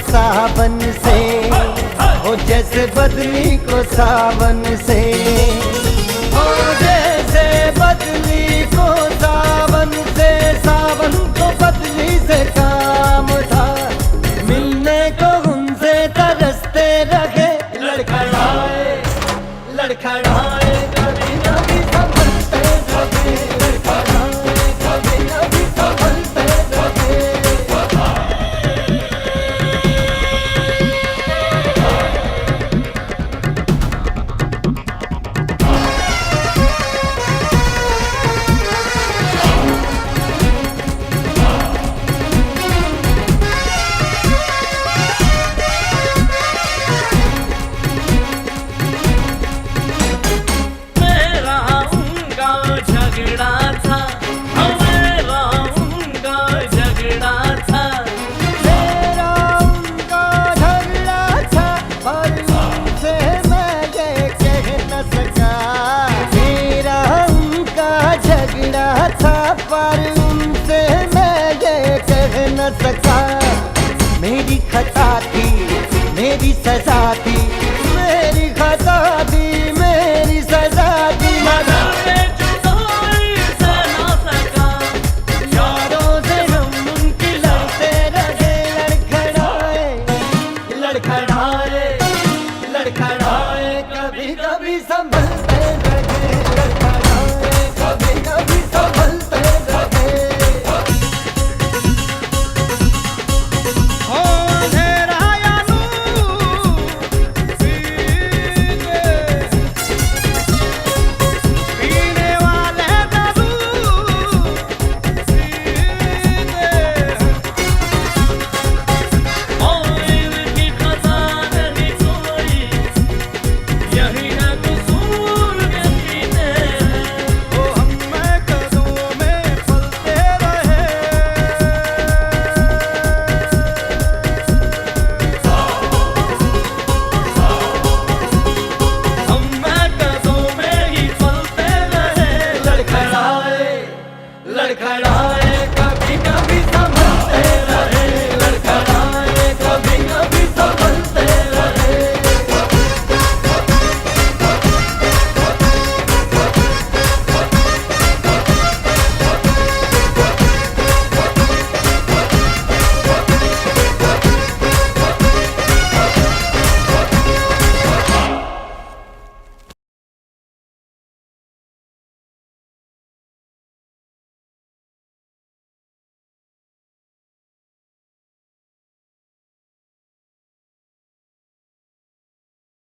सावन से, ओ जैसे बदली को सावन से, ओ जैसे बदली को सावन से, सावन को बदली से काम था। मिलने को उनसे तरसते रहे, लड़खड़ाए लड़खड़ाए कभी कभी संभलते रहे, लड़खड़ाए कभी कभी संभलते रहे। पर उनसे मैं ये कह न सका, मेरी खता थी, मेरी सजा थी,